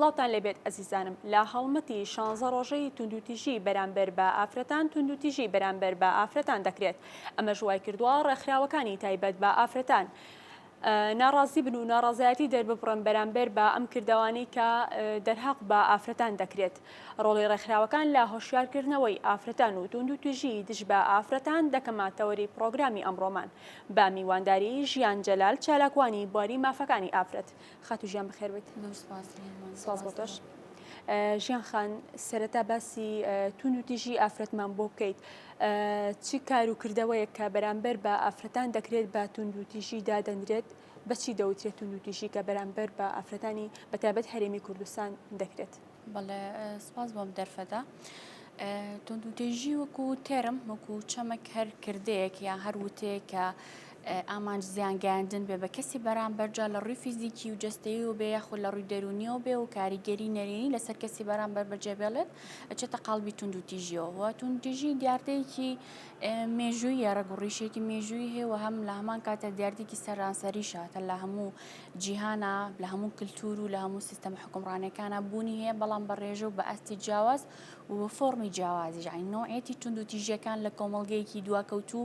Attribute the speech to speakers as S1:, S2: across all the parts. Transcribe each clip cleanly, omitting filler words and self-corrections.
S1: سڵاوتان لەبێت ئەزیزانم لە هەڵمەتی 16 ڕۆژەی توندوتیژی بەرامبەر بە ئافرەتان توندوتیژی بەرامبەر بە ئافرەتان دەکرێت ئەمە ژوای کردووە ڕێکخراوەکانی تایبەت بە ئافرەتان ناڕازی بن و ناڕازایەتی دەرببڕن بەرامبەر بە ئەم کردوانەی کە دەرهەق بە ئافرەتان دەکرێت ڕۆڵی ڕێکخراوەکان لە هۆشیارکردنەوەی ئافرەتان و توندوتیژی دژ بە ئافرەتان دەکەماتەوەری پرۆگرامی ئەمڕۆمان با میوانداری ژیان جەلال چالاکوانی بواری مافەکانی ئافرەت خاتو ژیان بخێر بێت. سپاس بۆ تۆش. ژیان خان سەرەتا باسی توندوتیژی ئافرەتمان بۆ بکەیت چی کار و کردەوەیە کە بەرامبەر بە ئافرەتان دەکرێت بە توندوتیژی دادەنرێت بەچی دەوترێت توندوتیژی کە بەرامبەر بە ئافرەتانی بەتابەت هەرێمی کوردستان دەکرێت.
S2: بەڵێ سپاس بۆم دەرفەدا. توندوتیژی وەکو تێرم وەکو چەمەک هەر کردەیەک یان هەر وتەیە کە ئامانج زیانگەاندن بێ بە کەسی بەرامبەرجا لە ڕووی فیزیکی و جەستەیی و بێ یاخود لە ڕووی دەرونیەوە بێ و کاریگەری نەرێنی لەسەر کەسی بەرامبەر بەجێبێڵێت ئەچێتە قاڵبی توندوتیژیەوە و توندوتیژی دیاردەیەکی مێژوویە ڕێگوڕیشێکی مێژووی هەیە و هەم لە هەمان کاتە دیاردێکی سەرانسەریشە هاتە لە هەموو جیهانە لە هەموو کلتور و لە هەموو سیستەمە حکومڕانەکانە بوونی هەیە بەڵام بە ڕێژە و بە ئەستی جیاواز و فۆرمی جیاوازی ژین نوعێتی توندوتیژیەکان لە کۆمەڵگەیەکی دواکەوتو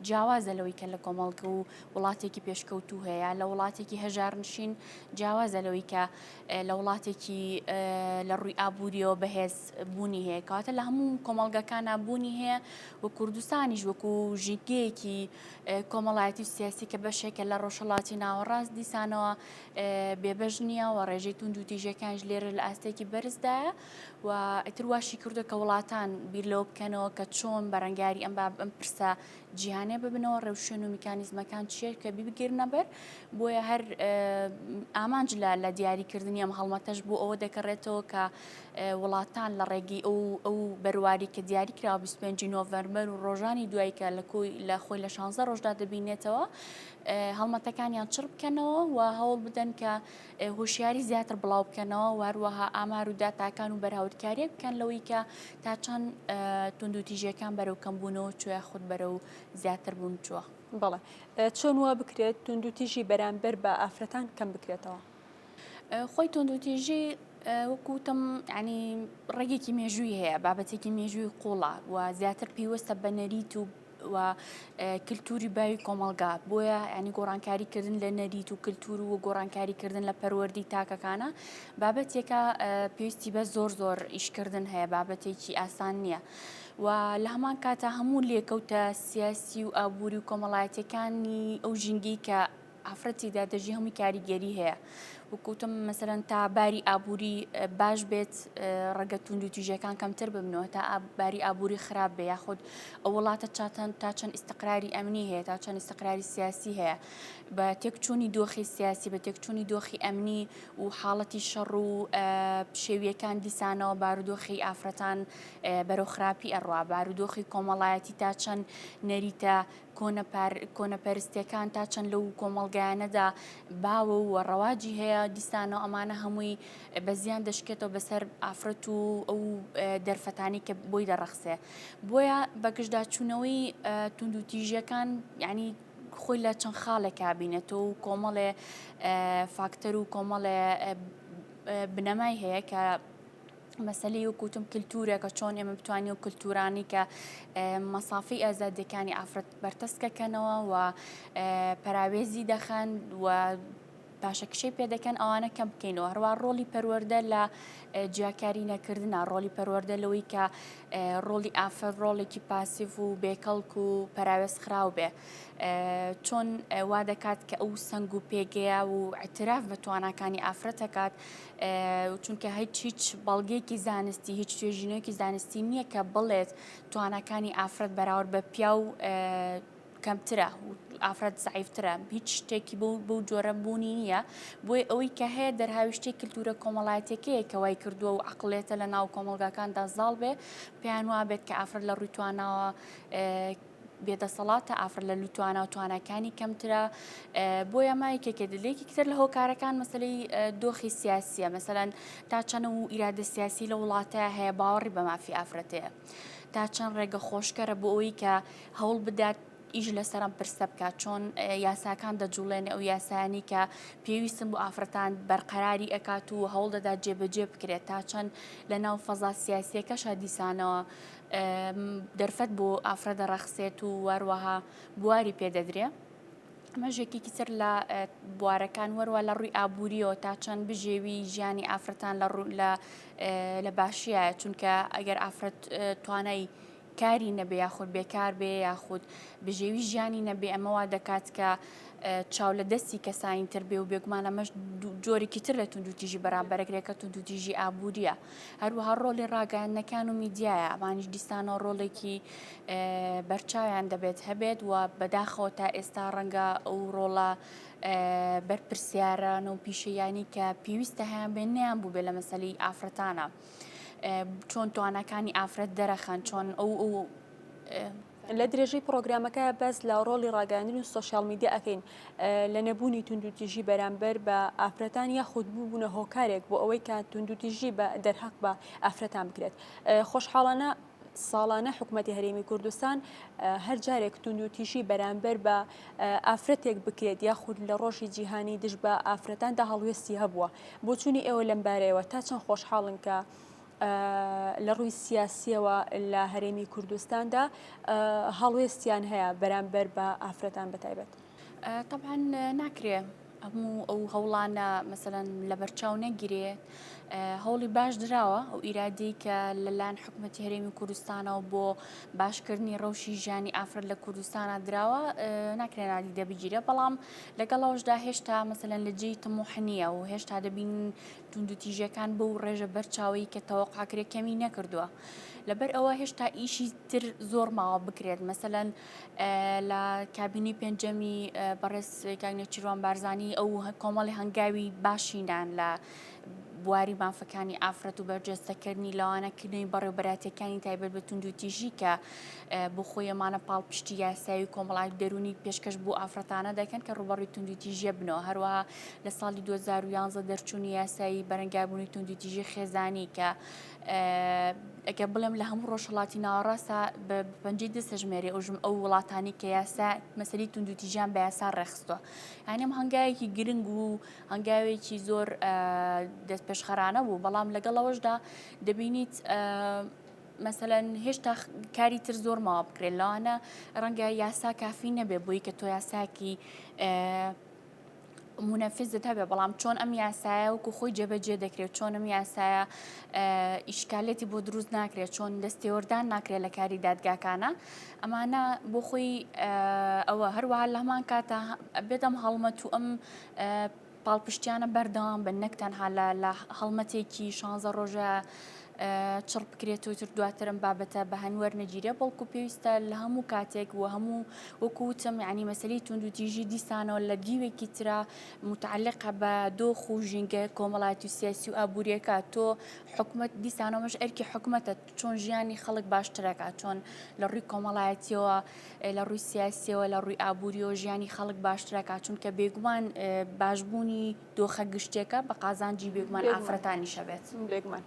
S2: جیاوازە لەوەی کە لە کۆمەڵگە و وڵاتێکی پێشکەوتوو هەیە لە وڵاتێکی هەژارنشین جیاوازە لەوەی کە لە وڵاتێکی لە ڕووی ئابوووریەوە بەهێز بوونی هەیە کاتە لە هەموو کۆمەڵگەکانە بوونی هەیە و کوردستانیش وەکو ژینگەیەکی کۆمەڵایەتی و سیاسی کە بەشێکە لە ڕۆژهەڵاتی ناوەڕاست دیسانەوە بێبەش نییە و ڕێژەی توندوتیژیەکانش لێرە لە ئاستێکی بەرزدایە و ئیتر واشی کردو کە وڵاتان بیر لەوە بکەنەوە کە چۆن بەرەنگاری ئەم پرسە جیهانێ ببنەوە ڕێوشێن و میکانیزمەکان چیە کە بگیرنە بەر بۆیە هەر ئامانج لە دیاریکردنی ئەم هەڵمەتەش بۆ ئەوە دەکەڕێتەوە کە وڵاتان لە ڕێگەی ئەو بەرواری کە دیاری کراوە 25 نۆڤەمبەر و ڕۆژانی دوای کە لە خۆی لە 16 ڕۆژدا دەبینێتەوە هەڵمەتەکانیان چڕ بکەنەوە و هەوڵ بدەن کە هۆشیاری زیاتر بڵاو بکەنەوە واروەها ئامار و داتاکان و بەرهەوتکاریە بکەن لەوەی کە تا چەند توندوتیژیەکان بەرەو کەمبوونەوە چوە خودت بەرەو زیاتر بوون چووە.
S1: بەڵێ چۆن وا بکرێت توندوتیژی بەرامبەر بە ئافرەتان کەم بکرێتەوە؟
S2: خۆی توندوتیژی وەکوتم ینی ڕێگێکی مێژووی هەیە بابەتێکی مێژووی قوڵە و زیاتر پێوەستە بە نەریت و کللتوری باوی کۆمەلگا بۆیە ینی گۆڕانکاریکردن لە نەریت و کللتور و گۆڕانکاریکردن لە پەروەردی تاکەکانە بابەتێکە پێویستی بە زۆر ئیشکردن هەیە بابەتێکی ئاسان نییە. و لە هەمان کاتە هەموو لێکەوتە سیاسی و ئابووری و کۆمەڵایەتەکانی ئەو ژینگەی کە ئافرەتیدا دەژی هەمووی کاریگەری هەیە وەکوتم مەسەرەن تا باری ئابووری باش بێت ڕێگە توندوتیژیەکان کەمتر ببنەوە تا باری ئابووری خراپ بێ یاخود ئەو وڵاتە تا چەند ئیستقراری ئەمنی هەیە تا چەند ئیستقراری سیاسی هەیە بە تێکچوونی دۆخی سیاسی بە تێکچوونی دۆخی ئەمنی و حاڵەتی شەڕ و شێویەکان دیسانەوە بارودۆخی ئافرەتان بەرەو خراپی ئەڕوا بارودۆخی کۆمەڵایەتی تا چەند نەریتە کۆنەپەرستیەکان تا چەند لەو کۆمەڵگایانەدا باوە و ڕەواجی هەیە دیسانەوە ئەمانە هەمووی بە زیان دەشکێتەوە بەسەر ئافرەت و ئەو دەرفەتانی کە بۆی دەڕەخسێ بۆیە بەگشتداچوونەوەی توندوتیژیەکان یعنی خۆی لە چەند خاڵێکا بینێتەوە و کۆمەڵێ فاکتەر و کۆمەڵێ بنەمای هەیە کە مەسەلەی وەکوتم کللتورێکە چۆن ئێمە بتوانین و کللتورانی کە مەسافەی ئازادیەکانی ئافرەت بەرتەسکەکەنەوە و پەراوێزی دەخەن و پاشەکشەی پێدەکەن ئەوانە کەم بکەینەوە هەروە ڕۆڵی پەروەردە لە جیاکاری نەکردنە ڕۆڵی پەروەردە لەوەی کە ڕۆڵی ئافرەت ڕۆڵێکی پاسیڤ و بێکەڵک و پەراوێز خراو بێ چۆن وا دەکات کە ئەو سەنگ و پێگەیە و ئەتراف بە تواناکانی ئافرەتەکات چونکە هیچ بەڵگەیەکی زانستی هیچ توێژینەوەیکی زانستی نییە کە بڵێت تواناکانی ئافرەت بەراورد بە پیا و کەمترە ئافرەت زعیفترە هیچ شتێکی بەو جۆرە بوونی نییە بۆی ئەوەی کە هەیە دەرهاویشتەی کللتورە کۆمەڵایەتێکەیە کە وای کردووە و عقلێتە لە ناو کۆمەڵگاکاندا زاڵ بێ پێیان وا بێت کە ئافرەت لە ڕووی تواناوە بێدەسەڵاتە ئافرەت لە لوتوانە و توانەکانی کەمترە بۆیە مایکێکە دلێکی کتر لە هۆکارەکان مەسلەی دۆخی سیاسیە مەسەلەن تا چەنە و ئیرادە سیاسی لە وڵاتەیە هەیە باوەڕی بە مافی ئافرەتەیە تا چەند ڕێگە خۆشکەرە بۆ ئەوەی کە هەوڵ بدات ئیژ لەسەرم پرسە بکات چۆن یاساکان دەجوڵێنێ ئەو یاسانی کە پێویستم بۆ ئافرەتان بەرقەراری ئەکات و هەوڵ دەدا جێبەجێ بکرێت تا چەند لە ناو فەزا سیاسیەکەشە دیسانەوە دەرفەت بۆ ئافرە دەڕەخسێت و وەروەها بواری پێدەدرێ. مەژێکێکی تر لە بوارەکان وەروە لە ڕووی ئابوووریەوە تا چەند بژێوی ژیانی ئافرەتان لە باشیایە چونکە ئەگەر ئافرەت توانای کاری نەبێ یاخود بێکار بێ یاخود بژێوی ژیانی نەبێ ئەمەوا دەکات کە چاو لە دەستی کەسانی تر بێ و بێگومان ئەمەش جۆرێکی تر لە توندوتیژی بەرامبەرەکرێکە توندوتیژی ئابوووریە. هەروەها ڕۆڵی ڕاگەیاندنەکان و میدیایە ئەمانیش دیستانەوە ڕۆڵێکی بەرچاویان دەبێت هەبێت و بەداخەوە تا ئێستا ڕەنگە ئەو ڕۆڵە بەرپرسیارانە و پیشەیانی کە پێویستە هەیان بێن نیان بوو بێ لە مەسەلەی ئافرەتانە چۆن توانەکانی ئافرەت دەرەخەن چۆن ئەو
S1: لە درێژەی پرۆگرامەکە بەس لە ڕۆڵی ڕاگەاندن و سۆشیال میدیا ئەکەین لە نەبوونی توندوتیژی بەرامبەر بە ئافرەتان یاخود بووبوونە هۆکارێک بۆ ئەوەی کە توندوتیژی بە دەرهەق بە ئافرەتان بکرێت. خۆشحاڵانە ساڵانە حکوومەتی هەرێمی کوردستان هەر جارێک توندوتیژی بەرامبەر بە ئافرەتێک بکرێت یاخود لە ڕۆژی جیهانی دژ بە ئافرەتاندا هەڵوێستی هەبووە. بۆ چوونی ئێوە لەم بارەیەوە تا چەند خۆشحاڵن کە لە ڕووی سیاسیەوە لە هەرێمی کوردستاندا هەڵوێستیان هەیە بەرامبەر بە ئافرەتان بەتایبەت؟
S2: طبعاً ناکرێ هەموو ئەو هەوڵانە مەسەلەن لە بەرچاو نەگیرێت هەوڵی باش دراوە ئەو ئیرادەی کە لەلایەن حکوومەتی هەرێمی کوردستانەوە بۆ باشکردنی ڕەوشی ژیانی ئافرەت لە کوردستانە دراوە ناکرێت نادیدە بگیرێت بەڵام لەگەڵەوەشدا هێشتا مەسەلەن لە جێی تەموح نییە و هێشتا دەبین توندوتیژەکان بەو ڕێژە بەرچاوی کە تەوەقعکرێت کەمی نەکردووە. لەبەر ئەوە هێشتا ئیشی تر زۆر ماوە بکرێت مەسەلەن لە کابینی پێنجەمی بەڕێز کاک نێچیروان بارزانی ئەو کۆمەڵی هەنگاوی باشینان لە بواری مافەکانی ئافرەت و بەرجەستەکردنی لەوانەکردنی بەڕێوەبەراتیەکانی تایبەت بە توندوتیژی کە بۆ خۆی ئەمانە پاڵپشتی یاسایی کۆمەڵای دەرونی پێشکەش بۆ ئافرەتانە دەکەن کە ڕوبەڕووی توندوتیژیە بنەوە. هەروەها لە ساڵی 2011 دەرچوونی یاسایی بەرەنگابوونی توندوتیژی خێزانی کە ئەگە بڵێم لە هەموو ڕۆژهەڵاتی ناوەڕاستە بە پەنجەی دەستەژمێرێ ئەو وڵاتانی کە یاسا مەسەلەی توندوتیژیان بە یاسا ڕێخستووە. یعنی ئەم هەنگاوێکی گرنگ و هەنگاوێکی زۆر دەستپێشخەرانە بوو بەڵام لەگەڵەوەشدا دەبینیت مەسەلەن هێشتا کاری تر زۆر ماوە بکرێت لەوانە ڕەنگە یاسا کافی نەبێ بۆی کە تۆ یاساکی منەفزت هەبێ بەڵام چۆن ئەم یاسایە وەکو خۆی جێبەجێ دەکرێت چۆن ئەم یاسایە ئیشکالێتی بۆ دروست ناکرێت چۆن دەستێوەردان ناکرێت لە کاری دادگاکانە ئەمانە بۆ خۆی ئەوە هەروەها لە هەمان کاتە بێتم هەڵمەت و ئەم پاڵپشتیانە بەردەوام بن نەک تەنها لە هەڵمەتێکی 16 ڕۆژە چڕ بکرێت و تر دواترم بابەتە بە هەنوەر نەگیرێ بەڵکو پێویستە لە هەموو کاتێک و هەموو وەکوتم ینی مەسەلەی توندوتیژی دیسانەوە لە دیوێکی ترا متعلقە بە دۆخ و ژینگە کۆمەڵایەتی و سیاسی و ئابوووریەکە تۆ حکومەت دیسانەوەش ئەرکی حکومەتە چۆن ژیانی خەڵک باشترەکە چۆن لە ڕووی کۆمەڵایەتیەوە لە ڕووی سیاسیەوە لە ڕووی ئابوووریەوە ژیانی خەڵک باشترەکە چونکە بێگومان باشبوونی دۆخە گشتێکە بە قازانجی بێگومان ئافرەتانی شەبێت.
S1: بێگومان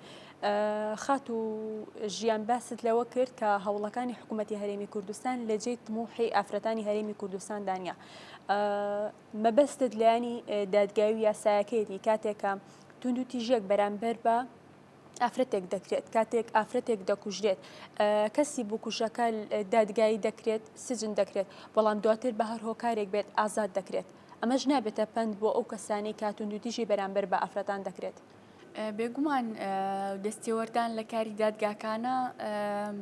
S1: خات و ژیان باست لەوە کرد کە هەوڵەکانی حکوومەتی هەرێمی کوردستان لە جێی طموحی ئافرەتانی هەرێمی کوردستان دانیا مەبەستت لایانی دادگایی یاسایەکەیەتی کاتێکە توندوتیژیەک بەرامبەر بە ئافرەتێک دەکرێت کاتێک ئافرەتێک دەکوژرێت کەسی بۆ کوژەکە دادگایی دەکرێت سجن دەکرێت بەڵام دواتر بە هەر هۆکارێک بێت ئازاد دەکرێت ئەمەش نابێتە پند بۆ ئەو کەسانی کە توندوتیژی بەرامبەر بە ئافرەتان دەکرێت.
S2: بێگومان دەستێوەردان لە کاری دادگاکانە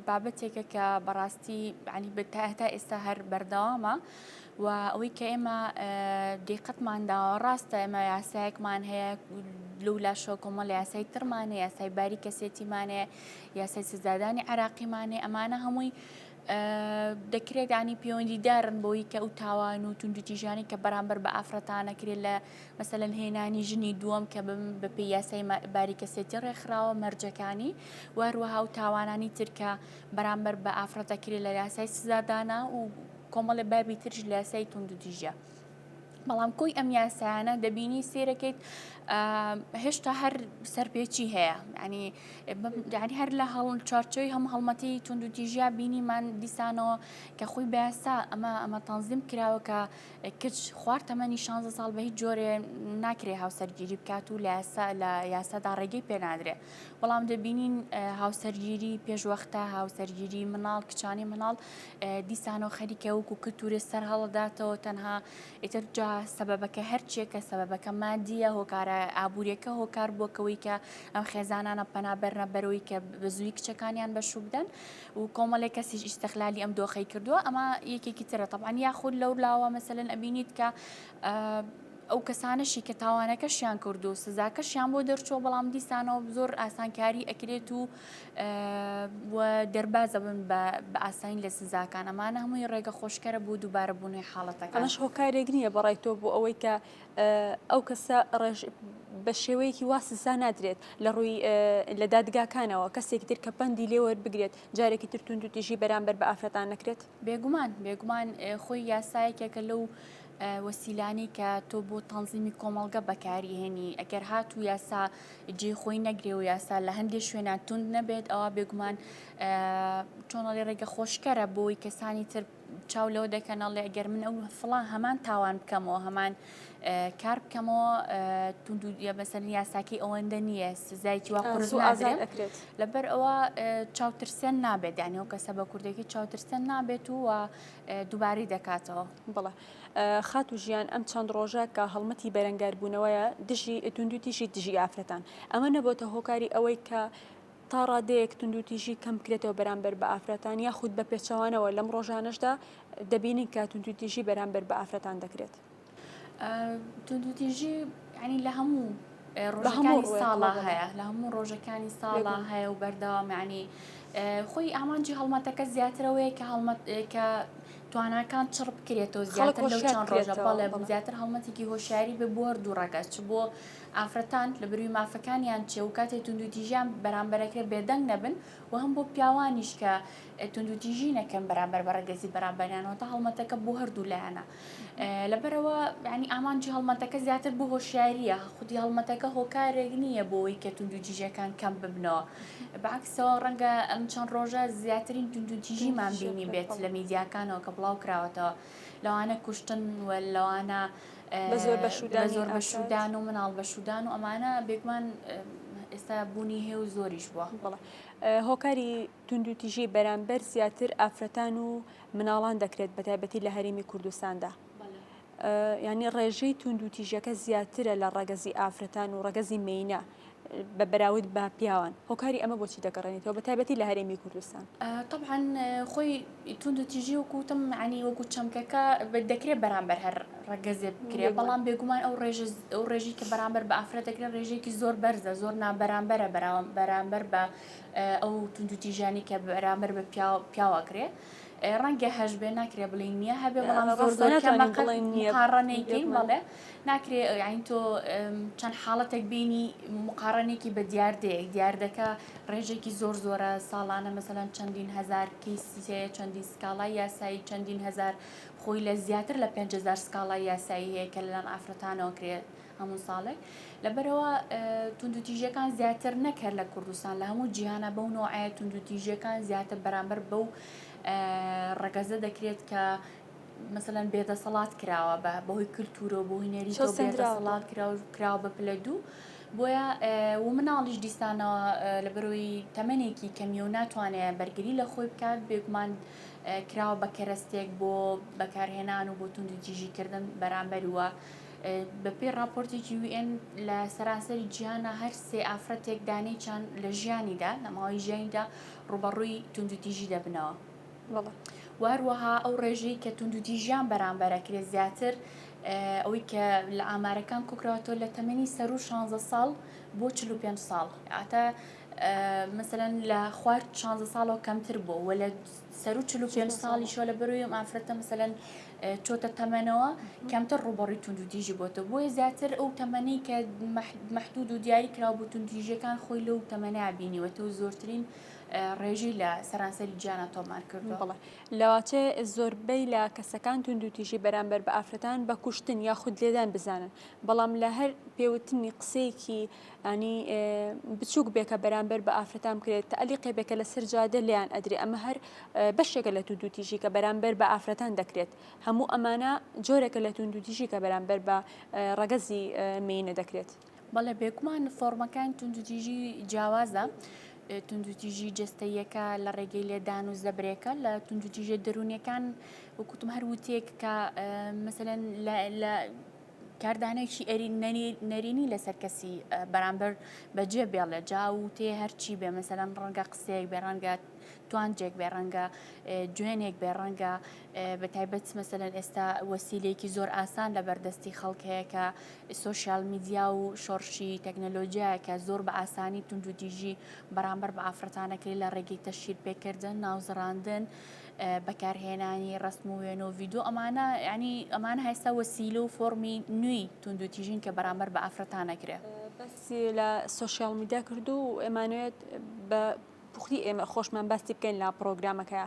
S2: بابەتێکە کە بەڕاستی عنی تا ئێستا هەر بەردەوامە و ئەوەی کە ئێمە دیقەتمانداوە ڕاستە ئێمە یاسایەکمان هەیە لەولاشۆ کۆمەڵ یاسای ترمانێ یاسای باری کەسێتیمانێ یاسای سزادانی عراقیمانێ ئەمانە هەمووی دەکرێت ینی پەیوەندیدارن بۆی کە ئەو تاوان و توندوتیژانی کە بەرامبەر بە ئافرەتانەکرێت لە مەسەلەن هێنانی ژنی دووەم کە بە پێی یاسای باری کەسێتی ڕێکخراوە مەرجەکانی وهروەها و تاوانانی ترکە بەرامبەر بە ئافرەتەکرێت لە یاسای سزادانە و کۆمەڵی بابی ترش لە یاسای توندوتیژە. بەڵام کۆی ئەم یاسایانە دەبینی سێرەکەیت هێشتا هەر سەرپێکی هەیە ینی هەر لە چارچۆی هەم هەڵمەتی توندوتیژیا بینیمان دیسانەوە کە خۆی بەیاسا ئەمە تەنزیم کراوە کە کچ خوارد تەمەنی 16 ساڵ بە هیچ جۆرێ ناکرێ هاوسەرگیری بکات و لە یاسادا ڕێگەی پێنادرێ بەڵام دەبینین هاوسەرگیری پێشوەختە هاوسەرگیری مناڵ کچانی مناڵ دیسانەوە خەریکە وەکو کلتوری سەر هەڵداتەوە تەنها ئیتر جا سەبەبەکە هەرچێکە سەبەبەکە مادیە هۆکارە ئابوووریەکە هۆکار بۆکەوەی کە ئەم خێزانانە پەنابەرنە بەرەوەی کە بەزووی کچەکانیان بەشوو بدەن و کۆمەڵێک کەسیش ئیستەخلالی ئەم دۆخەی کردووە ئەمە یەکێکی ترە طبعاً یاخود لەو لاوە مەسەلەن ئەبینیت کە ئەو کەسانەشی کە تاوانەکەشیان کرد و سزاکەشیان بۆ دەرچووە بەڵام دیسانەوە زۆر ئاسانکاری ئەکرێت و دەربازە بن بە ئاسانی لە سزاکان ئەمانە هەمووی ڕێگە خۆشکەرە بۆ دووبارە بوونی حاڵەتەکە
S1: ئەمەش هۆکارێک نییە بەڕای تۆ بۆ ئەوەی کە ئەو کەسە بە شێوەیەکی وا سزا نادرێت لە ڕووی لە دادگاکانەوە کەسێکی تر کە پەندی لێوە بگرێت جارێکی تر توندوتیژی بەرامبەر بە ئافرەتان نەکرێت
S2: بێگومان خۆی یاسایەکێکە لەو وەسیلانی کە تۆ بۆ تەنزیمی کۆمەڵگە بەکاریهێنی ئەگەر هاتوو یاسا جێ خۆی نەگرێ و یاسا لە هەندێک شوێنان توند نەبێت ئەوە بێگومان چۆنەڵی ڕێگە خۆشکەرە بۆی کەسانی تر چاو لەوە دەکەنەڵێ ئەگەر من ئەو فڵان هەمان تاوان بکەمەوە هەمان کار بکەمەوە بەسەر یاساکی ئەوەندە نییە سزایکی وا قورس نادرێت لەبەر ئەوە چاوترسێن نابێت یانی ئەو کەسە بە کوردێکی چاوترسێن نابێت و دووباری دەکاتەوە
S1: بڵێ خات و ژیان ئەم چەند ڕۆژە کە هەڵمەتی بەرەنگاربوونەوەیە دژی توندوتیژی دژی ئافرەتان ئەمە نەبووتە هۆکاری ئەوەی کە تا ڕادەیەک توندوتیژی کەم بکرێتەوە بەرامبەر بە ئافرەتان یاخود بە پێچەوانەوە لەم ڕۆژانەشدا دەبینین کە توندوتیژی بەرامبەر بە ئافرەتان دەکرێت
S2: توندوتیژی ینی لە هەموو ڕۆژەکانی ساڵا هەیە لە هەموو ڕۆژەکانی ساڵا هەیە و بەردەوام ینی خۆی ئامانجی هەڵمەتەکە زیاترەوەی کە تواناکان چڕ بکرێتەوە زیاتر لەو چەند ڕۆژە بەڵێ زیاتر هەڵمەتێکی هۆشیاری بە بۆ دوو ڕەگەز چ بۆ ئافرەتان لە بروی مافەکانیان چێ و کاتێک توندوتیژیان بەرامبەرەکرێت بێدەنگ نەبن و هەم بۆ پیاوانیش کە توندوتیژی نەکەن بەرامبەر بە ڕەگەزی بەرامبەریانەوە تا هەڵمەتەکە بۆ هەردوو لایەنە لەبەرەوە ینی ئامانجی هەڵمەتەکە زیاتر بۆ هۆشیاریە خودی هەڵمەتەکە هۆکارێک نییە بۆەوەی کە توندوتیژیەکان کەم ببنەوە بەعکسەوە ڕەنگە ئەم چەند ڕۆژە زیاترین توندوتیژیمان بینی بێت لە میدیاکانەوە کە بڵاو کراوەتەوە لەوانە کوشتن و لەوانە زۆر بەشودان و مناڵ بەشودان و ئەمانە بێگومان ئێستا بوونی هێ و زۆریش بووە
S1: بڵێ هۆکاری توندوتیژی بەرامبەر زیاتر ئافرەتان و مناڵان دەکرێت بە تایبەتی لە هەرێمی کوردستاندا ینی ڕێژەی توندوتیژەکە زیاترە لە ڕەگەزی ئافرەتان و ڕەگەزی مینە بە بەراورد بە پیاوان هۆکاری ئەمە بۆچی دەگەڕێنیتەوە بە تایبەتی لە هەرێمی کوردستان
S2: طبعاً خۆی توندوتیژی وەکوتم عنی وەکو چەمکەکە دەکرێت بەرامبەر هەر ڕەگەزێ بکرێت بەڵام بێگومان ئەو ڕێژی کە بەرامبەر بە ئافرەت دەکرێت ڕێژێکی زۆر بەرزە زۆر نابەرامبەرە بەرامبەر بە ئەو توندوتیژانی کە بەرامبەر بە پیاوەکرێت ڕەنگە هەش بێ ناکرێ بڵین نییە هەبێ بەڵام مقارنەیەکەین بەڵێ ناکرێ یانی تۆ چەند حاڵەتێک بینی مقارنێکی بە دیار دەکە ڕێژێکی زۆر زۆرە ساڵانە مەسەلەن چەندین هەزار کیسێ چەندین سکاڵای یاسایی چەندین هەزار خۆی لە زیاتر لە 5,000 سکاڵای یاسایی هەیە کە لەلایەن ئافرەتانەوە کرێت هەموو ساڵێک لەبەرەوە توندوتیژیەکان زیاتر نەکرد لە کوردستان لە هەموو جیهانە بەو نوعایە توندوتیژیەکان زیاتر بەرامبەر بەو ڕەگەزە دەکرێت کە مثلەن بێدەسەڵات کراوە بەهۆی کللتورە بۆ هینەری بێدەسەڵات کراوە بە پلە دوو بۆیە و مناڵیش دیستانەوە لە بەرۆی تەمەنێکی کەمی و ناتوانێت بەرگری لە خۆی بکات بێگومان کراوە بە کەرەستێک بۆ بەکارهێنان و بۆ توندوتیژیکردن بەرامبەر وە بەپێی راپۆرتێکی UN لە سەرانسەری جیهانە هەر سێ ئافرەتێک دانەیەکیان لە ژیانیدا لە ماوەی ژیانیدا ڕوبەڕووی توندوتیژی دەبنەوە واروەها ئەو ڕێژەی کە توندوتیژیان بەرامبەرەکرێت زیاتر ئەوەی کە لە ئامارەکان کوکراوەتەوە لە تەمەنی سەر و 16 ساڵ بۆ 45 ساڵ ئاتە مثلەن لە خوارد 16 ساڵەوە کەمتر بوو و لە سەر و 45 ساڵی شۆ لە بەرویم ئافرەتە مثلەن چۆتە تەمەنەوە کەمتر ڕوبەڕووی توندوتیژی بۆتە بۆیە زیاتر ئەو تەمەنی کە مەحدود و دیاری کراوە بۆ توندوتیژیەکان خۆی لەو تەمەنەیە بینیوەتە و زۆرترین ڕێژەی لە سەرانسەری گیانە تۆمار کردووە.
S1: بەڵێ لەواتێ زۆربەی لە کەسەکان توندوتیژی بەرامبەر بە ئافرەتان بە کوشتن یاخود لێدان بزانن بەڵام لە هەر پێوتنی قسەیەکی ینی بچووک بێکە بەرامبەر بە ئافرەتان بکرێت تەعلیقی بێکە لەسەر جادە لیان ئەدرێ ئەمە هەر بەشێکە لە توندوتیژی کە بەرامبەر بە ئافرەتان دەکرێت هەموو ئەمانە جۆرێکە لە توندوتیژی کە بەرامبەر بە ڕەگەزی مینە دەکرێت.
S2: بەڵێ بێگومان فۆرمەکان توندوتیژی جیاوازە. توندوتیژی جستەیەکە لە ڕێگەی لێدان و زەبرێکە لە توندوتیژە دەرونیەکان وەکوتم هەر وتێک کە مثلەن لە کاردانێکی نەرینی لەسەر کەسی بەرامبەر بەجێ بێڵێ جا و تێ هەرچی بێ مثلەن ڕەنگە قسەیەک بێ ڕەنگە توانجێک بێ ڕەنگە دوێنێک بێ ڕەنگە بە تایبەت مثلەن ئێستا وەسیلەیەکی زۆر ئاسان لە بەردەستی خەڵکەیە کە سۆشیال میدیا و شۆڕشی تەکنەلۆژیایە کە زۆر بە ئاسانی توندوتیژی بەرامبەر بە ئافرەتانەکەی لە ڕێگەی تەشیر پێکردن ناوزڕاندن بەکارهێنانی ڕسم و وێنە و ڤیدۆ ئەمانە ینی ئەمانە هێستا وەسیلە و فۆرمی نوێی توندوتیژین کە بەرامبەر بە ئافرەتانەکرێت.
S1: بەسی لە سۆشیال میدیا کردو و ئێمانوێت بە پوختی ئێمە خۆشمان باستی بکەین لە پرۆگرامەکە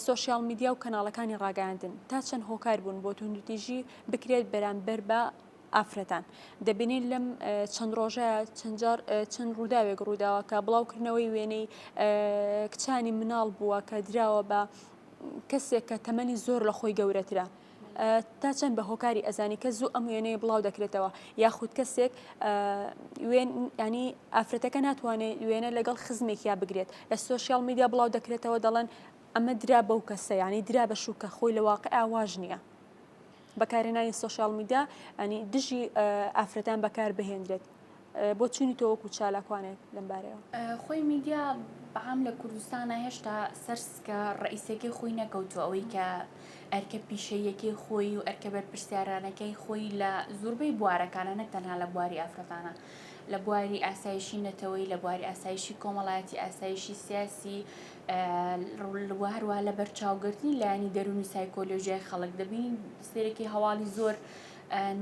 S1: سۆشیال میدیا و کەناڵەکانی ڕاگەاندن تا چەند هۆکار بوون بۆ توندوتیژی بکرێت بەرامبەر بە ئافرەتان دەبینین لەم چەند ڕۆژەیە چەند ڕووداوێک ڕووداوە کە بڵاوکردنەوەی وێنەی کچانی مناڵ بووە کە دراوە بە کەسێک کە تەمەنی زۆر لە خۆی گەورەترە تا چەند بە هۆکاری ئەزانی کە زوو ئەم وێنەیە بڵاو دەکرێتەوە یاخود کەسێک ینی ئافرەتەکە ناتوانێت وێنە لەگەڵ خزمێکیا بگرێت لە سۆشیال میدیا بڵاو دەکرێتەوە دەڵێن ئەمە درا بەو کەسە ینی درا بە شوکە خۆی لە واقع ئاواژ نییە. بەکارهێنانی سۆشیال میدیا ئەنی دژی ئافرەتان بەکار بهێنرێت بۆ چونی تۆ وەکو چالاکوانێت لەم بارەوە
S2: خۆی میدیا بەعام لە کوردستانە هێشتا سەرسکە ڕئیسەکەی خۆی نەکەوتووە ئەوەی کە ئەرکە پیشەیەکی خۆی و ئەرکە بەرپرسیارانەکەی خۆی لە زۆربەی بوارەکانە نەک تەنها لە بواری ئافرەتانە لە بواری ئاسایشی نەتەوەی لە بواری ئاسایشی کۆمەڵایەتی ئاسایشی سیاسی هەروە لە بەرچاوگرتنی لایانی دەرونی سایکۆلۆژیای خەڵک دەبین سێرەی هەواڵی زۆر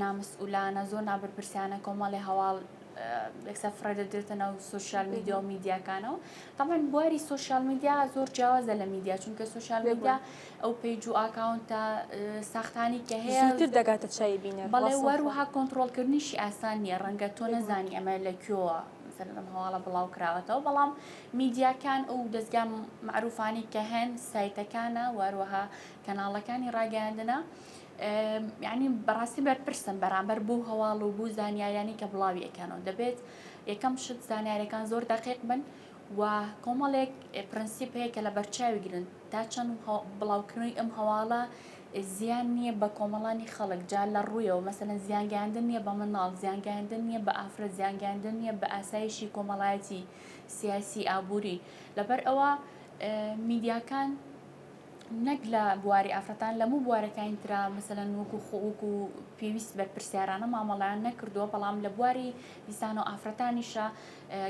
S2: نامسئولانە زۆر نابەرپرسیانە کۆمەڵی هەواڵ یەکسەر فرەدەدرێتە ناو سۆشیال میدیا و میدیاکانەوە تەمان بواری سۆشیال میدیا زۆر جیاوازە لە میدیا چونکە سۆشیال میدیا ئەو پێیج و ئاکاونتە ساختانی کە هەیە
S1: زووتر دەگاتە چای بینێ
S2: بەڵێ وەروەها کۆنتڕۆڵکردنیشی ئاسان نییە ڕەنگە تۆ نەزانی ئەمە لەکوێوە لەم هەواڵە بڵاو کراوەتەوە بەڵام میدیاکان ئەو دەستگا معروفانی کە هەن سایتەکانە وەروەها کەناڵەکانی ڕاگەاندنە یعنی بەڕاستی بەرپرسن بەرامبەر بوو هەواڵ و بوو زانیاریانی کە بڵاوی ئەەکەنەوە دەبێت یەکەم شت زانیاریەکان زۆر دەقیق بن و کۆمەڵێک پرەنسیپ هەیە کە لە بەرچاوی گرن تا چەند بڵاوکردنی ئەم هەواڵە زیان نییە بە کۆمەڵانی خەڵک جا لە ڕوویەوە مەسەلەن زیانگەاندن نییە بە مناڵ زیانگەاندن نییە بە ئافرەت زیانگەاندن نییە بە ئاسایشی کۆمەڵایەتی سیاسی ئابووری لەبەر ئەوە میدیاکان نەک لە بواری ئافرەتان لەموو بوارەکانی ترا مەسەلەن وەکو پێویست بەرپرسیارانە مامەڵیان نەکردووە بەڵام لە بواری دیسان و ئافرەتانیشە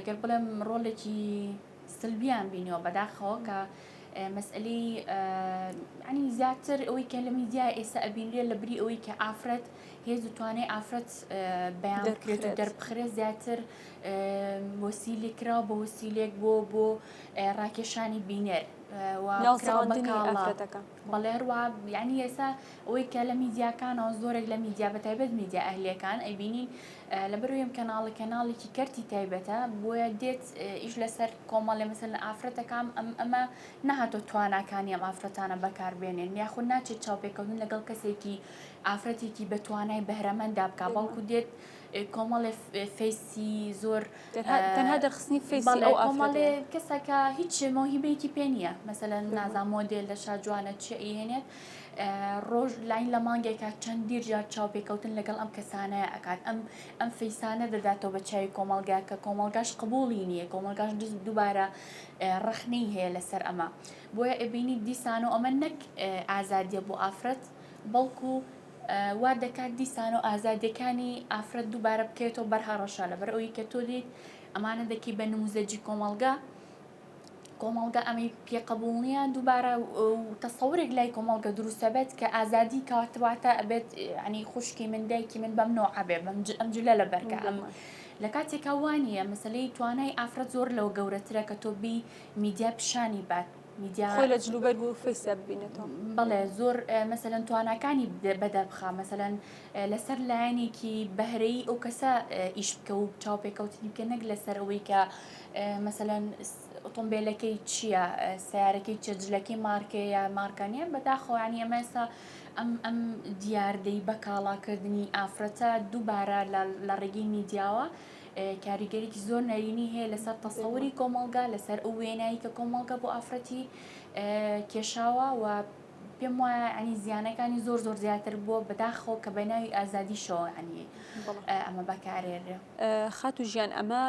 S2: گەر بڵێم ڕۆڵێکی سلبیان بینیەوە بەداخەوە کە مەسئلەی ینی زیاتر ئەوەی کە لە میدیا ئێستا ئەبینرێت لە بری ئەوەی کە ئافرەت هێز توانێ ئافرەت بەیان بکرێت و دەربخرێت زیاتر وەسیلە کراوە بە وەسیلێک بۆ ڕاکێشانی بینەر بەڵێ هەروە یعنی ئێستا ئەوەی کە لە میدیاکانەوە زۆرێک لە میدیا بە تایبەت میدیا ئەهلیەکان ئەبینین لەبەرۆیم کەناڵێکی کەرتی تایبەتە بۆیە دێت ئیش لەسەر کۆمەڵێ مەسەلەن ئافرەتەکان ئەمە نەهاتۆ تواناکانی ئەم ئافرەتانە بەکاربێنێن یاخود ناچێت چاوپێکەوتن لەگەڵ کەسێکی ئافرەتێکی بە توانای بەهرەمەندا بکا بەڵکو دێت کۆمەڵێ فەیسی زۆر
S1: تەنها دەخستنی فەیسی ئەو
S2: کۆمەڵێ کەسەکە هیچ مۆهیبەیەکی پێ نییە مەسەلەن نازان مۆدێل لە شاجوانە چی ئێنێت ڕۆژ لاین لە مانگێکە چەندی جار چاوپێکەوتن لەگەڵ ئەم کەسانەیە ئەکات ئەم فەیسانە دەداتەوە بە چاوی کۆمەلگا کە کۆمەلگاش قبوڵی نییە کۆمەلگاش دووبارە ڕەخنەی هەیە لەسەر ئەمە بۆیە ئەبینی دیسان و ئەمە نەک ئازادیە بۆ ئافرەت بەڵکو وا دەکات دیسان و ئازادیەکانی ئافرەت دووبارە بکەێتەوە بەرهەڕەشە لەبەر ئەوەی کە تۆ دیت ئەمانە دەکی بە نموزەجی کۆمەڵگە ئەمەی پێقەبوڵ نییە دووبارە تەسەورێک لای کۆمەڵگە دروستە بێت کە ئازادی کاتواتە ئەبێت ینی خوشکی من دایکی من بەم نۆعە بێ ئەم جلە لە بەرگە ئەم لە کاتێکا وانە مەسلەی توانای ئافرەت زۆر لەوە گەورەترە کە تۆ بی میدیا پیشانی بات
S1: خۆی لە جلوبەرگ و فەیسە ببینێتەوە
S2: بەڵێ زۆر مەسەلەن تواناکانی بەدەبخە مەسەلەن لەسەر لایەنێکی بەهرەی ئەو کەسە ئیش بکە و چاوپێکەوتنی بکە نەک لەسەر ئەوەی کە مەسەلەن ئۆتۆمبیلەکەی چییە سیارەکەی چەجلەکەی مارکێ یا مارکانیە بەداخۆیانی ئەمە ئێستا ئەم دیاردەی بە کاڵاکردنی ئافرەتە دووبارە لە ڕێگەی میدیاوە کاریگەریکی زۆر نەرینی هەیە لەسەر تەسەوری کۆمەڵگا لەسەر ئەو وێنایی کە کۆمەڵگە بۆ ئافرەتی کێشاوە و پێم وایە ئەنی زیانەکانی زۆر زیاتر بووە بەداخەوە کە بەناوی ئازادیشەوە ئەنی ئەمە بەکارێنرێ
S1: خاتو ژیان ئەمە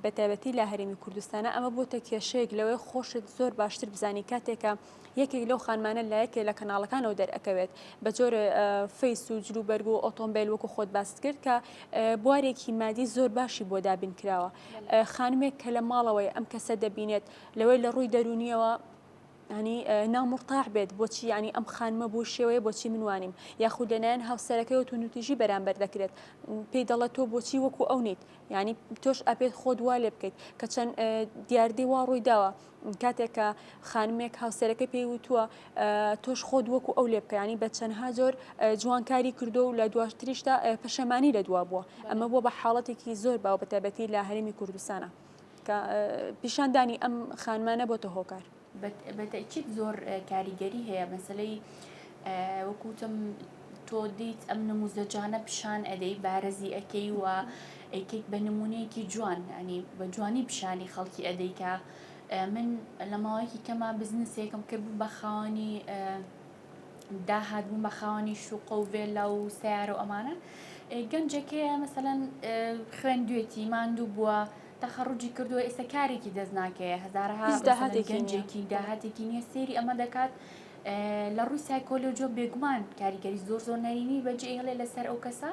S1: بەتایبەتی لە هەرێمی کوردستانە ئەمە بۆتە کێشەیەک لەوەی خۆشت زۆر باشتر بزانی کاتێکە یەکێک لەو خانمانە لایەکێ لە کەناڵەکانەوە دەرئەکەوێت بە جۆرە فەیس و جلوبەرگ و ئۆتۆمبیل وەکو خۆت باس کرد کە بوارێکی مادی زۆر باشی بۆ دابین کراوە خانمێک کە لە ماڵەوەی ئەم کەسە دەبینێت لەوەی لە ڕووی دەرونیەوە ینی نامڕتاح بێت بۆچی ینی ئەم خانمە بۆ شێوەیە بۆچی منوانیم یاخود لەنایەن هاوسەرەکەی و تونوتیژی بەرامبەر دەکرێت پێی دەڵێت تۆ بۆچی وەکو ئەو نیت ینی تۆش ئەبێت خۆت وا لێ بکەیت کە چەند دیاردەی وا ڕووی داوە کاتێکە خانمێک هاوسەرەکە پێی وتووە تۆش خۆت وەکو ئەو لێ بکە ینی بە چەندها زۆر جوانکاری کردو و لە دواتریشتا پەشەمانی لە دوا بووە ئەمە بۆ بە حاڵەتێکی زۆر باو بەتایبەتی لە هەرێمی کوردستانە کە پیشاندانی ئەم خانمانە بۆتە هۆکار
S2: بەتەکید زۆر کاریگەری هەیە مەسلەی وەکوتم تۆ دیت ئەم نموزەجانە پیشان ئەدەی بارەزی ئەەکەی و ئەیکەیت بە نمونەیەکی جوان ینی بە جوانی پیشانی خەڵکی ئەدەی کە من لە ماوەیەکی کەما بزنسێکم کرد بە خاوەنی داهات بووم بە خاوەنی شوقە و vێلا و سیارە و ئەمانە گەنجێکەیە مەسەلەن خوێندوێتی ماندوو بووە تەخەڕوجی کردووە ئێستا کارێکی دەست ناکەیە هەزارها گەنجێکی داهاتێکی نییە سێری ئەمە دەکات لە ڕووی سایکۆلۆجۆ بێگومان کاریگەری زۆر نەرینی بەجێ هەڵێ لەسەر ئەو کەسە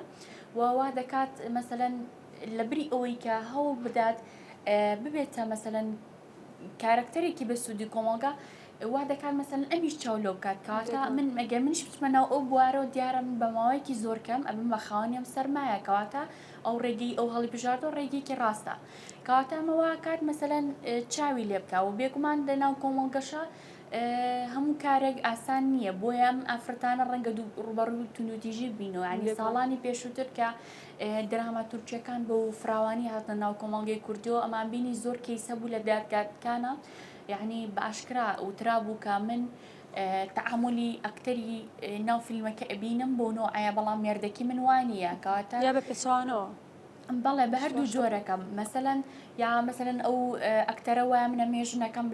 S2: وا دەکات مەسەلەن لە بری ئەوەی کە هەوڵ بدات ببێتە مەسەلەن کارکتەرێکی بە سوودی کۆمەڵگا وا دەکات مەسەلەن ئەمیش چاولۆ بکات کاتە من مەگە منش بچمەنەوە ئەو بوارەوە دیارە من بە ماوەیەکی زۆر کەم ئەمە بە خاوەنیم سەرمایە کەواتە ئەو ڕێگەی ئەو هەڵی بژاردۆ ڕێگەیەکی ڕاستە کەواتە ئەمەوە کات مەسەلەن چاوی لێ بکە و بێگومان لەناو کۆمەڵگەشە هەموو کارێک ئاسان نییە بۆیە ئەم ئافرەتانە ڕەنگە ڕوبەڕووی تونوتیژی بینەوە ینی ساڵانی پێشووتر کە دراماتورکیەکان بە و فراوانی هاتنە ناو کۆمەڵگەی کوردیەوە ئەمان بینی زۆر کەیسە بوو لە دادگاکانە یعنی بە ئاشکرا وترا بوو کە من تعاملی ئەکتەری ناو فیلمەکە ئەبینم بۆ نۆعەیە بەڵام مێردەکی من وانە کەواتە
S1: یا بە پێچوانەوە
S2: بەڵێ بە هەردوو جۆرەکەم مەسەلەن یا مەسەلەن ئەو ئەکتەرە وایە منە مێژنەکەم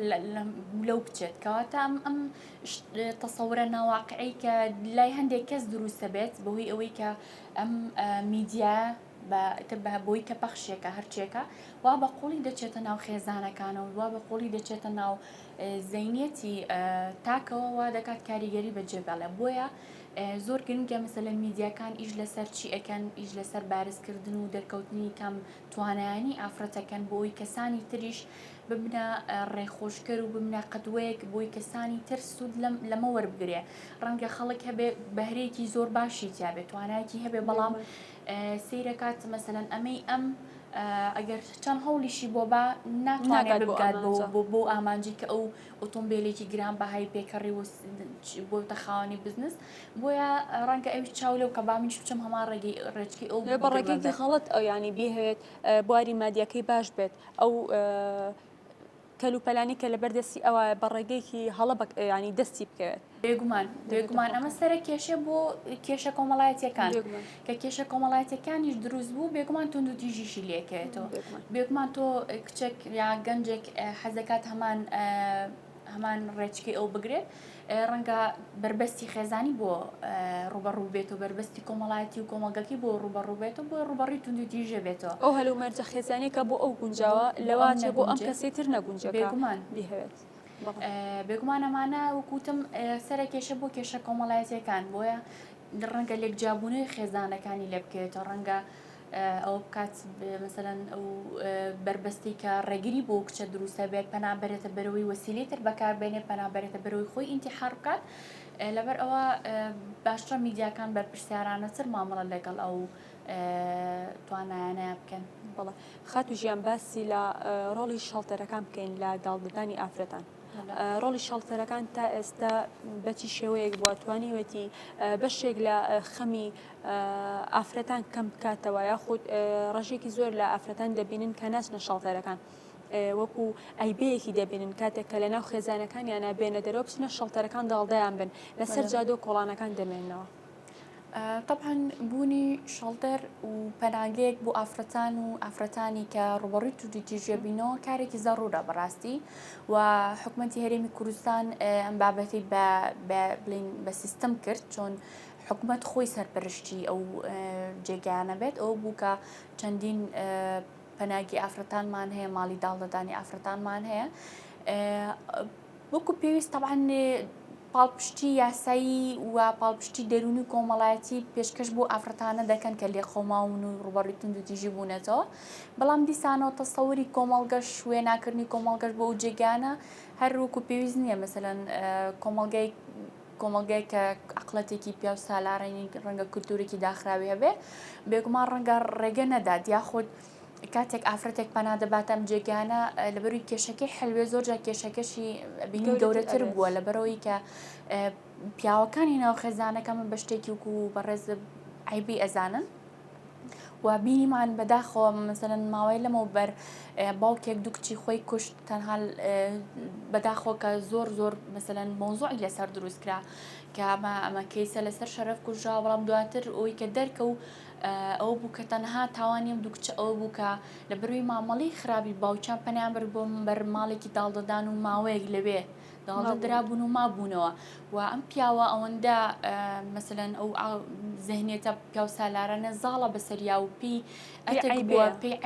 S2: لەو بچێت کەواتە ئەم تەسەورە ناواقعی کە لای هەندێک کەس دروستە بێت بەهۆی ئەوەی کە ئەم میدیا بۆی کە پەخشێکە هەرچێکە وا بە قوڵی دەچێتە ناو خێزانەکانەوە وا بە قوڵی دەچێتە ناو زەینەتی تاکەوە وا دەکات کاریگەری بەجێبەڵێ بۆیە زۆر گرنگە مەسەلەن میدیاکان ئیش لەسەر چی ئەەکەن ئیش لەسەر بارزکردن و دەرکەوتنی کەم توانایانی ئافرەتەکەن بۆی کەسانی تریش ببنە ڕێخۆشکەر و ببنە قەدوەیەک بۆی کەسانی تر سوود لەمە وەربگرێ ڕەنگە خەڵک هەبێ بەهرەیەکی زۆر باشی تیابێت توانایەکی هەبێ بەڵام سیرەکات مەسەلەن ئەمەی ئەم ئەگەر چەند هەوڵیشی بۆ بە ناتوانێت بگات بۆ ئامانجی کە ئەو ئۆتۆمبیلێکی گران بەهای پێکەڕی و بۆ تەخاوەنی بزنس بۆیە ڕەنگە ئەوی چاولێ و کە بامیش بچم هەمان ڕێچکی ئەو
S1: بەڕێگەی خەڵەت ئەو ینی بێهێت بواری مادیەکەی باش بێت ئەو کەلوپەلانی کە لە بەردەستی ئەوە بە ڕێگەیەکی هەڵە ینی دەستی بکەوێت
S2: بێگومان ئەمە سەرە کێشە بۆ کێشە کۆمەڵایەتیەکان کە کێشە کۆمەڵایەتیەکانیش دروست بوو بێگومان توندوتیژیشی لێکێتەوە بێگومان تۆ کچێک یا گەنجێک حەزەکات هەمان ڕێچکی ئەو بگرێت ڕەنگە بربەستی خێزانی بۆ ڕوبەڕوو بێت و بربەستی کۆمەڵایەتی و کۆمەڵگەکەی بۆ ڕوبەڕوو بێت و بۆ ڕوبەڕی توندوتیژە بێتەوە
S1: ئەو هەلو مەرجە خێزانێکە بۆ ئەو گونجاوە لەواجە بۆ ئەم کەسی تر نەگونجە
S2: بێگومان
S1: بهێت
S2: بێگومان ئەمانە وەکوتم سەرە کێشە بۆ کێشە کۆمەڵایەتیەکان بۆیە ڕەنگە لێکجیابوونەوەی خێزانەکانی لێ بکەوێتەوە ڕەنگە ئەو بکات مثلەن ئەو بربەستی کە ڕێگری بۆ کچە دروستە بێت پەنابێتە بەرەوەی وەسیلەی تر بەکاربێنێ پەنابێتە بەرەوەی خۆی ئینتیحار بکات لەبەر ئەوە باشترە میدیاکان بەرپرسیارانەتر مامەڵە لەگەڵ ئەو توانایانە بکەن.
S1: بەڵێ خاتو ژیان باسی لە ڕۆڵی شەڵتەرەکان بکەین لە داڵدەدانی ئافرەتان. ڕۆڵی شەڵتەرەکان تا ئێستا بەچی شێوەیەک بووە توانیوەتی بەشێک لە خەمی ئافرەتان کەم بکاتەوە یاخود ڕژێکی زۆر لە ئافرەتان دەبینن کە ناچنە شەڵتەرەکان وەکو ئایبەیەکی دەبینن کاتێک کە لە ناو خێزانەکانیان نابێنە دەرەوە بچنە شەڵتەرەکان داڵدەیان بن لەسەر جادۆ کۆڵانەکان دەمێنەوە.
S2: طبعا بوونی شەڵتەر و پەناگەیەک بۆ ئافرەتان و ئافرەتانی کە ڕوبەڕووی توندوتیژێبینەوە کارێکی زەڕوورە بەڕاستی و حکوومەتی هەرێمی کوردستان ئەم بابەتی بڵین بە سیستەم کرد چۆن حکوومەت خۆی سەرپەرشتی ئەو جێگایانە بێت ئەو بوو کە چەندین پەناگی ئافرەتانمان هەیە ماڵی داڵدەدانی ئافرەتانمان هەیە وەکو پێویست طبعا پاڵپشتی یاسایی و پاڵپشتی دەرونی کۆمەڵایەتی پێشکەش بۆ ئافرەتانە دەکەن کە لێخۆماون و ڕوبەڕووی توندوتیژی بوونەتەوە بەڵام دیسانەوە تەسەووری کۆمەڵگەش وێناکردنی کۆمەڵگەش بۆ ئەو جێگانە هەر وەکو پێویست نییە مەسەلەن کۆمەڵگای کە عقلەتێکی پیا و سالاڕێنی ڕەنگە کولتورێکی داخراوی هەبێ بێگومان ڕەنگە ڕێگە نەدات یاخود کاتێک ئافرەتێک پەنا دەباتەم جێگانە لەبەروی کێشەکەی حلوێ زۆرجار کێشەکەشی بینی گەورەتر بووە لەبەرەوەی کە پیاوەکانی ناو خێزانەکە من بە شتێکی وکو بەڕێز عیبی ئەزانن و بینیمان بەداخەوە مەسەلەن ماوەی لەمە بەر باوکێک دوو کچی خۆی کوشت تەنها بەداخەوە کە زۆر مەسەلەن مۆزوعی لەسەر دروستکرا کە ئەمە کەیسە لەسەر شەرەف کوژرا بەڵام دواتر ئەوی کە دەرکە و ئەو بوو کە تەنها تاوانیم دوو کچە ئەو بوو کە لەبەروی مامەڵی خراپی باوچیان پەنیان بەر بۆ بەر ماڵێکی داڵدەدان و ماوەیەک لەوێ داڵدەدرابوون و مابوونەوە و ئەم پیاوە ئەوەندە مەسەلەن ئەو زەهنێتە پیا و سالارانە زاڵە بەسەریا و پێی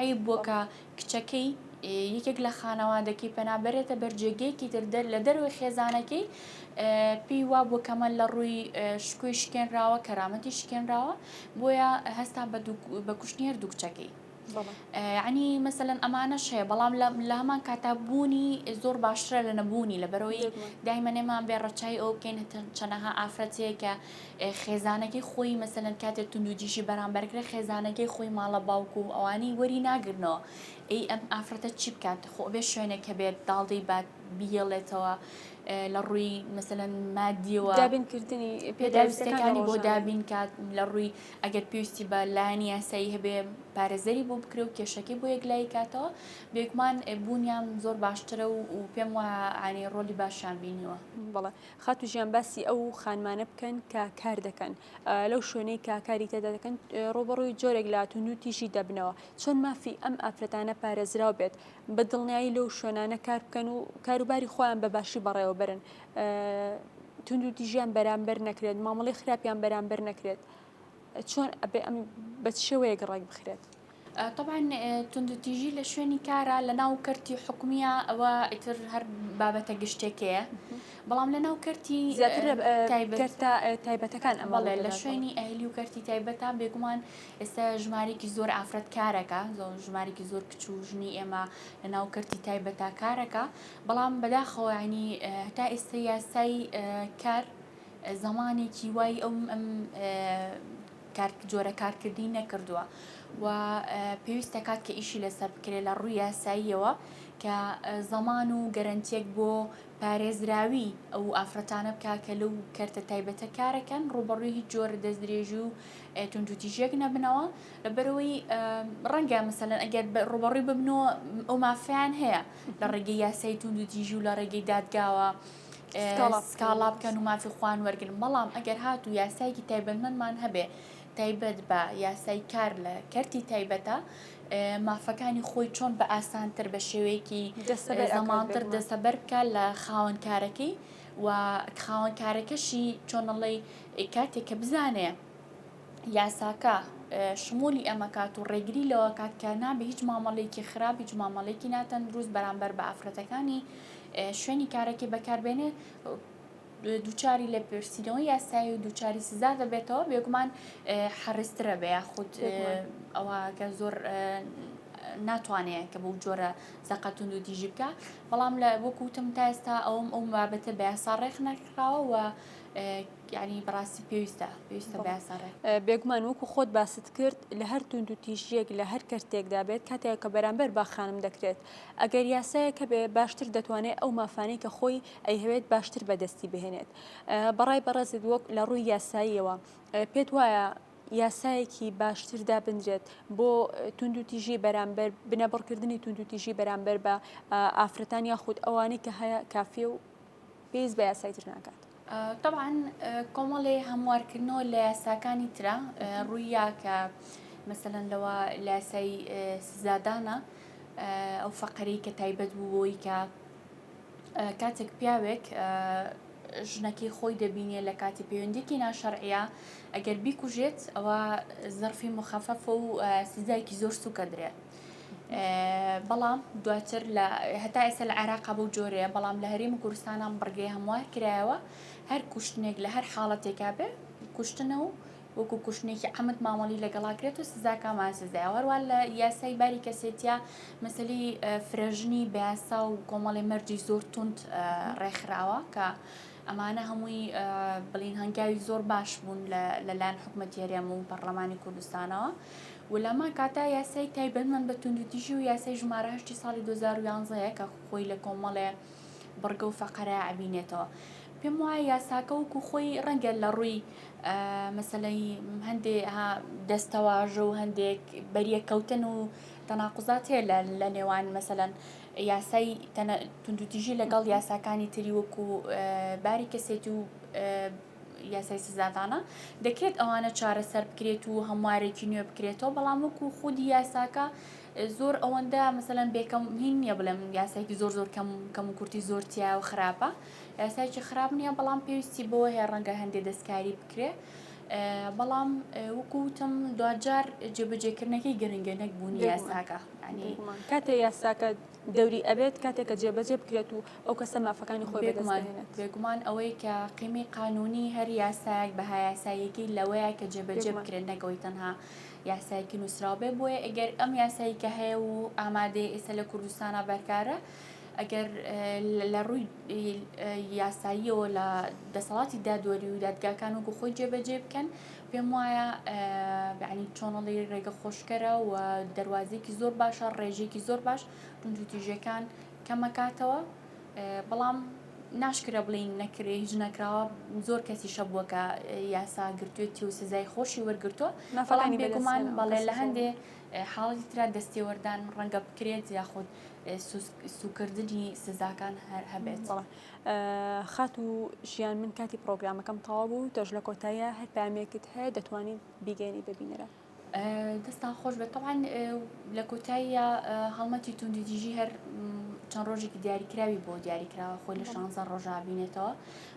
S2: عیب بووە کە کچەکەی یەکێک لە خانەوادەکەی پەنابەرێتە بەرجێگەیەکی تر لە دەروی خێزانەکەی پێی وا بوو کەمە لە ڕووی شکۆی شکێنراوە کەرامەتی شکێنراوە بۆیە هەستا بە کوشتنی هەردوو کچەکەی ینی مەسەلەن ئەمانەش هەیە بەڵام لە هەمان کاتابوونی زۆر باشترە لە نەبوونی لەبەرەوەی دایمەنێمان بێ ڕەچای ئەو بکەین چەنەها ئافرەتەیە کە خێزانەکەی خۆی مەسەلەن کاتێک توندوتیژی بەرامبەرکرە خێزانەکەی خۆی ماڵە باوکو و ئەوانی وەری ناگرنەوە ئەی ئەم ئافرەتە چی بکات خۆ بێ شوێنێک کە بێت داڵدەی بات بیڵێتەوە لە ڕووی مەسەلەن مادیەوە
S1: دابینکردنی
S2: پێداویستەکانی بۆ دابین کات لە ڕووی ئەگەر پێویستی بە لایەنی یاسایی هەبێ پارێزەری بۆ بکرێ و کێشەکەی بۆ یەکلای کاتەوە بێگومان بوونیان زۆر باشترە و پێم وایە ئانی ڕۆلی باشیان بینیوە.
S1: بەڵێ خاتو ژیان باسی ئەو خانمانە بکەن کە کار دەکەن لەو شوێنەی کە کاری تێدا دەکەن ڕۆبەڕووی جۆرێک لە توندوتیژی دەبنەوە چۆن مافی ئەم ئافرەتانە پارێزراو بێت بە دڵنیایی لەو شوێنانە کار بکەن و کاروباری خۆیان بە باشی بەڕێوە برن توندوتیژیان بەرامبەر نەکرێت مامەڵی خراپیان بەرامبەر نەکرێت چۆن بە شێوەیەک ڕێک بخرێت.
S2: طبعا توندوتیژی لە شوێنی کارە لە ناو کەرتی حکومیە ئەوە ئیتر هەر بابەتە گشتێکەیە بەڵام لە ناو کەرتی
S1: تایبەتەکان
S2: ئەمەڵێ لە شوێنی ئەهلی و کەرتی تایبەتە بێگومان ئێستا ژمارێکی زۆر ئافرەت کارەکە ژمارێکی زۆر کچ و ژنی ئێمە لە ناو کەرتی تایبەتە کارەکە بەڵام بەداخەوە ینی هەتا ئێستا یاسای کار زەمانێکی وای ئەم جۆرە کارکردی نەکردووە و پێویستە کات کە ئیشی لەسەر بکرێت لە ڕووی یاساییەوە کە زەمان و گەرانتیەک بۆ پارێزراوی ئەو ئافرەتانە بکا کە لەو کەرتە تایبەتە کارەکەن ڕوبەڕووی هیچ جۆرە دەستدرێژی و توندوتیژیەک نەبنەوە لەبەرەوەی ڕەنگە مەسەلەن ئەگەر ڕوبەڕووی ببنەوە ئەو مافیان هەیە لە ڕێگەی یاسای توندوتیژی و لە ڕێگەی دادگاوە سکاڵا بکەن و مافی خوان وەرگن بەڵام ئەگەر هات و یاسایکی تایبەتمەندمان هەبێ تایبەت بە یاسای کار لە کەرتی تایبەتە مافەکانی خۆی چۆن بە ئاسانتر بە شێوەیەکی زەمانتر دەستەبەر بکە لە خاوەن کارەکەی و خاوەن کارەکەشی چۆنەڵی کاتێک کە بزانێ یاساکە شمولی ئەمە کات و ڕێگری لەوە کات کە نابێ هیچ مامەڵێکی خراپ هیچ مامەڵێکی ناتەن دروست بەرامبەر بە ئافرەتەکانی شوێنی کارەکەی بەکاربێنێ دووچاری لە پرسیینەوەی یاسایی و دووچاری سزا دەبێتەوە بێگومان حەڕسترە بە یاخود ئەوە کە زۆر ناتوانێت کە بەو جۆرە زەقەتون و دیژی بکە بەڵام لە وەکوتم تا ئێستا ئەو بابەتە بە یاسا ڕێک نەکراوە و یعنی بەڕاستی پێویستە بە یاسا ڕێک
S1: بێگومان وەکو خۆت باست کرد لە هەر تونند و تیژیەک لە هەر کەرتێکدا بێت کاتێک کە بەرامبەر باخانم دەکرێت ئەگەر یاسایە کە بێ باشتر دەتوانێت ئەو مافانەی کە خۆی ئەیهەوێت باشتر بەدەستی بهێنێت بەڕای بەڕێزت وەک لە ڕووی یاساییەوە پێت وایە یاسایەکی باشتر دابدرێت بۆ تونند و تیژی بەرامبەر بنەبڕکردنی تونند و تیژی بەرامبەر بە ئافرەتان یاخود ئەوانەی کە هەیە کافیە و پێویست بە یاسایتر ناکات
S2: طبعا کۆمەڵێ هەموارکردنەوە لە یاساکانی ترە ڕوویە کە مثلەن لەوە لە یاسای سزادانە ئەو فەقەرەی کە تایبەت بوو بۆی کە کاتێک پیاوێک ژنەکەی خۆی دەبینێ لە کاتی پەیوەندیکی ناشەرعیە ئەگەر بیکوژێت ئەوە زەرفی مخەفەفە و سزایەکی زۆر سووکە درێت بەڵام دواتر هەتا ئێستا لە عێراقا بەو جۆرەیە بەڵام لە هەرێمی کوردستانە بڕگەی هەموار کرایەوە هەر کوشتنێک لە هەر حاڵەتێکا بێ کوشتنە و وەکو کوشتنێکی عەمد مامەڵی لەگەڵاکرێت و سزاکەمان سزایە هەروە لە یاسای باری کەسێتیە مەسەلەی فرەژنی بە یاسا و کۆمەڵی مەرجی زۆر توند ڕێکخراوە کە ئەمانە هەمووی بڵین هەنگاوی زۆر باش بوون لەلایەن حکوومەتی هەرێم و پەرلەمانی کوردستانەوە و لەما کاتا یاسای تایبەتمەند بە تونند و تیژی و یاسای ژمارە 8 ساڵی 2011 کە خۆی لە کۆمەڵێ بڕگە و فەقەرە عبینێتەوە پێم وایە یاساکە وەکو خۆی ڕەنگە لە ڕووی مەسەلەی هەندێک دەستەواژە و هەندێک بەریەکەوتن و تەناقوزات هەیە لە نێوان مەسەلەن یاسای تونند و تیژی لەگەڵ یاساکانی تری وەکو باری کەسێتی و یاسای سزادانە دەکرێت ئەوانە چارەسەر بکرێت و هەموارێکی نوێ بکرێتەوە بەڵام وەکو خودی یاساکە زۆر ئەوەندە مەسەلەن بێکەم هین نییە بڵێم یاسایکی زۆر کەم و کورتی زۆرتیا و خراپە یاسایکی خراپ نییە بەڵام پێویستی بەوە هەیە ڕەنگە هەندێک دەستکاری بکرێ بەڵام وەکوتم دوجار جێبەجێکردنەکەی گرنگە نەکبوونی یاساکە
S1: کاتێ یاساکە دەوری ئەبێت کاتێکە جێبەجێ بکرێت و ئەو کەسە مافەکانی خۆی بێگومان
S2: بێگومان ئەوەی کە قیمی قانونی هەر یاسایەک بەها یاسایەکی لەوەیە کە جێبەجێ بکرێت نەگەوەی تەنها یاسایەکی نووسراو بێ بۆیە ئەگەر ئەم یاسایی کە هەیە و ئامادەی ئێستا لە کوردستانە بەرکارە ئەگەر لە ڕووی یاساییەوە لە دەسەڵاتی دادوەری و دادگاکان وەکو خۆی جێبەجێ بکەن پێم وایە یعنی چۆنەڵی ڕێگە خۆشکەرە و دەواازێکی زۆر باشە ڕێژێکی زۆر باش تونند و تیژەکان کەمەکاتەوە بەڵام ناشکرە بڵین نەکرێ هیچ نەکراوە زۆر کەسی شەبووە کە یاسا گرتوێتی و سزای خۆشی وەرگرتووە بەڵام بێگومان بەڵێ لە هەندێ حاڵی ترا دەستێوەردان ڕەنگە بکرێت یاخود سوکردنی سزاکان هەبێت
S1: خات و ژیان من کاتی پرۆگرامەکەم تەواو بوو تۆش لە کۆتاییە هەر پامێکت هەیە دەتوانین بیگەینی ببینەرە
S2: دەستان خۆش بێت طبعاً لە کۆتاییە هەڵمەتی تونند و تیژی هەر چەند ڕۆژێکی دیاریکراوی بۆ دیاریکراوە خۆی لە 16 ڕۆژە بینێتەوە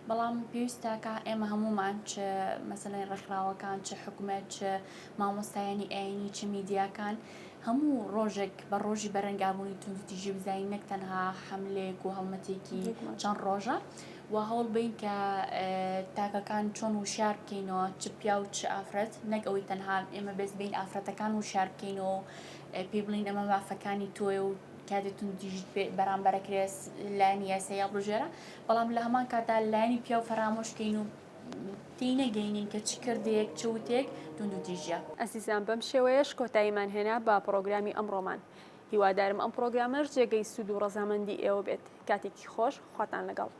S2: بەڵام پێویستە کە ئێمە هەمومان چ مەسەلەن ڕێکخراوەکان چ حکوومەت چ مامۆستایانی ئاینی چ میدیاکان هەموو ڕۆژێک بە ڕۆژی بەرەنگابوونی تونند و تیژی بزانین نەک تەنها حملێک و هەڵمەتێکی چەند ڕۆژە و هەوڵ بین کە تاکەکان چۆن وشار بکەینەوە چ پیا و چ ئافرەت نەک ئەوەی تەنها ئێمە بێز بین ئافرەتەکان وشار بکەینەوە پێی بڵین ئەمە مافەکانی تۆیە و کاتێک تونند و تیژیت بەرامبەرەکرێت لایەنی یاسایی هەڵبژێرە بەڵام لە هەمان کاتا لایەنی پیا و فەرامۆشکەین و تێنەگەینین کە چ کردێک چ وتێک تونند و تیژیە
S1: ئەسیزان بەم شێوەیەش کۆتاییمان هێنا بە پرۆگرامی ئەمڕۆمان هیوادارم ئەم پرۆگرامەش جێگەی سود و ڕەزامەندی ئێوە بێت کاتێکی خۆش خواتان لەگەڵ